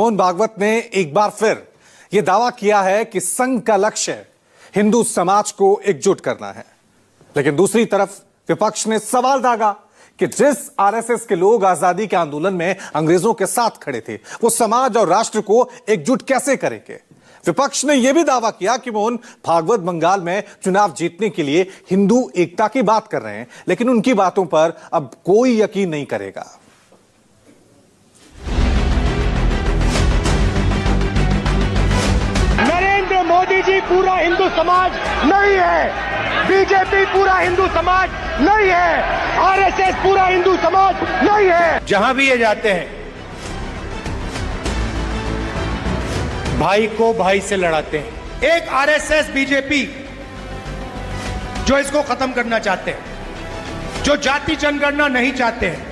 मोहन भागवत ने एक बार फिर यह दावा किया है कि संघ का लक्ष्य हिंदू समाज को एकजुट करना है, लेकिन दूसरी तरफ विपक्ष ने सवाल दागा कि जिस आरएसएस के लोग आजादी के आंदोलन में अंग्रेजों के साथ खड़े थे, वो समाज और राष्ट्र को एकजुट कैसे करेंगे। विपक्ष ने यह भी दावा किया कि मोहन भागवत बंगाल में चुनाव जीतने के लिए हिंदू एकता की बात कर रहे हैं, लेकिन उनकी बातों पर अब कोई यकीन नहीं करेगा। नरेंद्र मोदी जी पूरा हिंदू समाज नहीं है, बीजेपी पूरा हिंदू समाज नहीं है, आरएसएस पूरा हिंदू समाज नहीं है। जहां भी ये जाते हैं भाई को भाई से लड़ाते हैं। एक आरएसएस बीजेपी जो इसको खत्म करना चाहते हैं, जो जाति जनगणना नहीं चाहते हैं,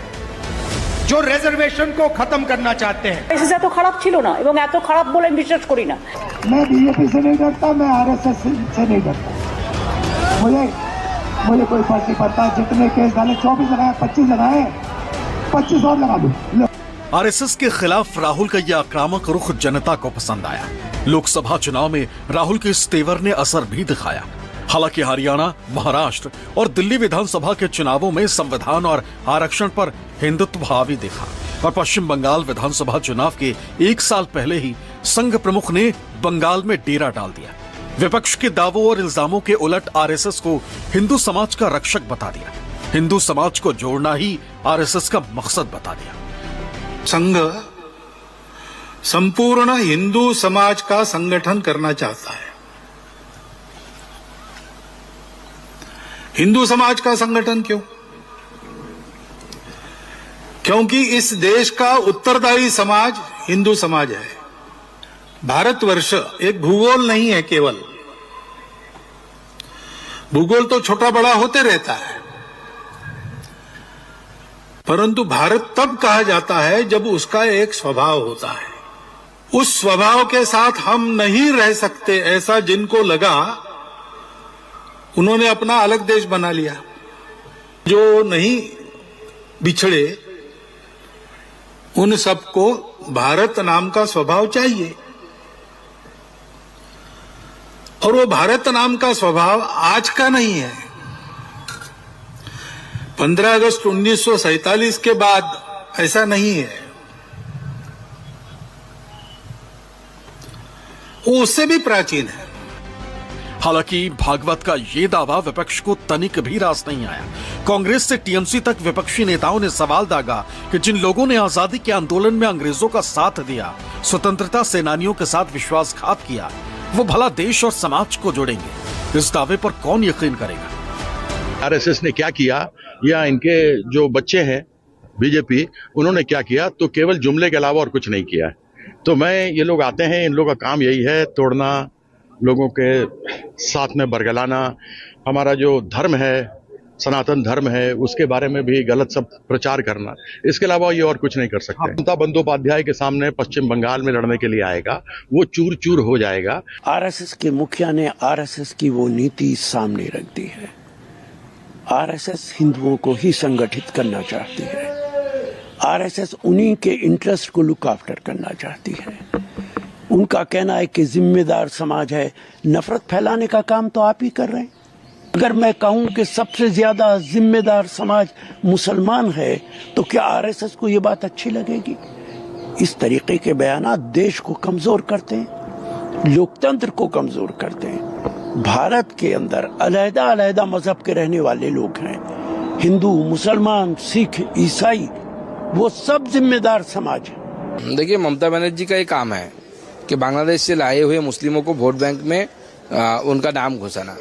जो रिजर्वेशन को खत्म करना चाहते हैं। এসে এত খারাপ ছিল না এবং এত খারাপ বলে আমি বিশ্বাস করি না। मैं बीजेपी से नहीं डरता, मैं आरएसएस से नहीं डरता। मुझे कोई फर्क नहीं पड़ता। जितने केस डाले 24 लगाए, 25 लगाए, 25 और लगा दो। आरएसएस के खिलाफ राहुल का यह आक्रामक रुख जनता को पसंद आया। लोकसभा चुनाव में राहुल के इस तेवर ने असर भी दिखाया। हालांकि हरियाणा, महाराष्ट्र और दिल्ली विधानसभा के चुनावों में संविधान और आरक्षण पर हिंदुत्व हावी दिखा और पश्चिम बंगाल विधानसभा चुनाव के एक साल पहले ही संघ प्रमुख ने बंगाल में डेरा डाल दिया। विपक्ष के दावों और इल्जामों के उलट आरएसएस को हिंदू समाज का रक्षक बता दिया। हिंदू समाज को जोड़ना ही आरएसएस का मकसद बता दिया। संघ संपूर्ण हिंदू समाज का संगठन करना चाहता है। हिंदू समाज का संगठन क्यों? क्योंकि इस देश का उत्तरदायी समाज हिंदू समाज है। भारतवर्ष एक भूगोल नहीं है केवल। भूगोल तो छोटा बड़ा होते रहता है, परंतु भारत तब कहा जाता है जब उसका एक स्वभाव होता है। उस स्वभाव के साथ हम नहीं रह सकते, ऐसा जिनको लगा उन्होंने अपना अलग देश बना लिया। जो नहीं बिछड़े उन सबको भारत नाम का स्वभाव चाहिए, और वो भारत नाम का स्वभाव आज का नहीं है। 15 अगस्त 1947 के बाद ऐसा नहीं है, वो उससे भी प्राचीन है। हालांकि भागवत का ये दावा विपक्ष को तनिक भी रास नहीं आया। कांग्रेस से टीएमसी तक विपक्षी नेताओं ने सवाल दागा कि जिन लोगों ने आजादी के आंदोलन में अंग्रेजों का साथ दिया, स्वतंत्रता सेनानियों के साथ विश्वासघात किया, वो भला देश और समाज को जोड़ेंगे। इस दावे पर कौन यकीन करेगा। आरएसएस ने क्या किया या इनके जो बच्चे हैं बीजेपी, उन्होंने क्या किया, तो केवल जुमले के अलावा और कुछ नहीं किया। तो ये लोग आते हैं, इन लोगों का काम यही है तोड़ना, लोगों के साथ में बरगलाना। हमारा जो धर्म है, सनातन धर्म है, उसके बारे में भी गलत सब प्रचार करना। इसके अलावा ये और कुछ नहीं कर सकते। ममता बंदोपाध्याय के सामने पश्चिम बंगाल में लड़ने के लिए आएगा, वो चूर चूर हो जाएगा। आरएसएस के मुखिया ने आरएसएस की वो नीति सामने रख दी है। आरएसएस हिंदुओं को ही संगठित करना चाहती है। आरएसएस उन्हीं के इंटरेस्ट को लुक आफ्टर करना चाहती है। उनका कहना है कि जिम्मेदार समाज है। नफरत फैलाने का काम तो आप ही कर रहे हैं। अगर मैं कहूं कि सबसे ज्यादा जिम्मेदार समाज मुसलमान है, तो क्या आरएसएस को ये बात अच्छी लगेगी? इस तरीके के बयानात देश को कमजोर करते हैं, लोकतंत्र को कमजोर करते हैं। भारत के अंदर अलग-अलग मजहब के रहने वाले लोग हैं, हिंदू, मुसलमान, सिख, ईसाई, वो सब जिम्मेदार समाज है। देखिए, ममता बनर्जी का ये काम है कि बांग्लादेश से लाए हुए मुस्लिमों को वोट बैंक में उनका नाम घुसाना।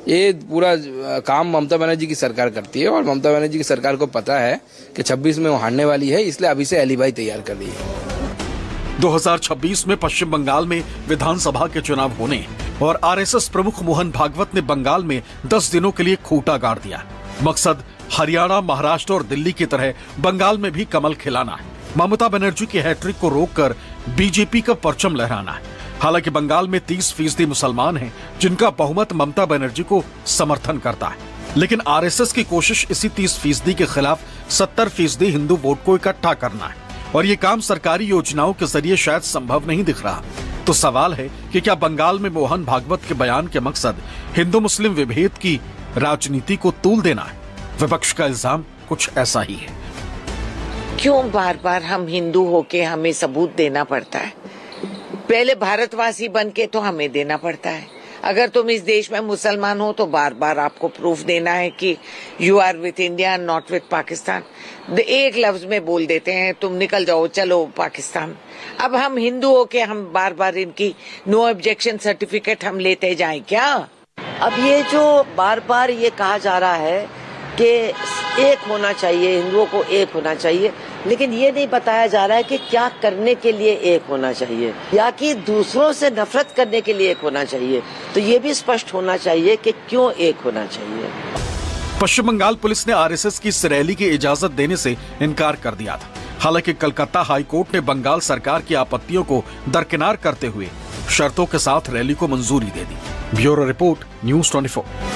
ये पूरा काम ममता बनर्जी की सरकार करती है, और ममता बनर्जी की सरकार को पता है कि 26 में वो हारने वाली है, इसलिए अभी से एलिबाई तैयार कर रही है। 2026 में पश्चिम बंगाल में विधानसभा के चुनाव होने और आरएसएस प्रमुख मोहन भागवत ने बंगाल में 10 दिनों के लिए खूंटा गाड़ दिया। मकसद हरियाणा, महाराष्ट्र और दिल्ली की तरह बंगाल में भी कमल खिलाना है। ममता बनर्जी की हैट्रिक को रोककर बीजेपी का परचम लहराना है। हालांकि बंगाल में 30% मुसलमान हैं, जिनका बहुमत ममता बनर्जी को समर्थन करता है, लेकिन आरएसएस की कोशिश इसी 30% के खिलाफ 70% हिंदू वोट को इकट्ठा करना है। और ये काम सरकारी योजनाओं के जरिए शायद संभव नहीं दिख रहा। तो सवाल है कि क्या बंगाल में मोहन भागवत के बयान के मकसद हिंदू मुस्लिम विभेद की राजनीति को तूल देना है? विपक्ष का इल्जाम कुछ ऐसा ही है। क्यों बार बार हम हिंदू होके हमें सबूत देना पड़ता है? पहले भारतवासी बन के तो हमें देना पड़ता है। अगर तुम इस देश में मुसलमान हो तो बार बार आपको प्रूफ देना है कि you are with India not with Pakistan. एक लफ्ज में बोल देते हैं तुम निकल जाओ चलो पाकिस्तान। अब हम हिंदू होके हम बार बार इनकी नो ऑब्जेक्शन सर्टिफिकेट हम लेते जाएं क्या? अब ये जो बार बार ये कहा जा रहा है कि एक होना चाहिए, हिंदुओं को एक होना चाहिए, लेकिन ये नहीं बताया जा रहा है कि क्या करने के लिए एक होना चाहिए या कि दूसरों से नफरत करने के लिए एक होना चाहिए। तो ये भी स्पष्ट होना चाहिए कि क्यों एक होना चाहिए। पश्चिम बंगाल पुलिस ने आरएसएस की इस रैली की इजाजत देने से इनकार कर दिया था। हालांकि कलकत्ता हाई कोर्ट ने बंगाल सरकार की आपत्तियों को दरकिनार करते हुए शर्तों के साथ रैली को मंजूरी दे दी। Bureau report, news 24।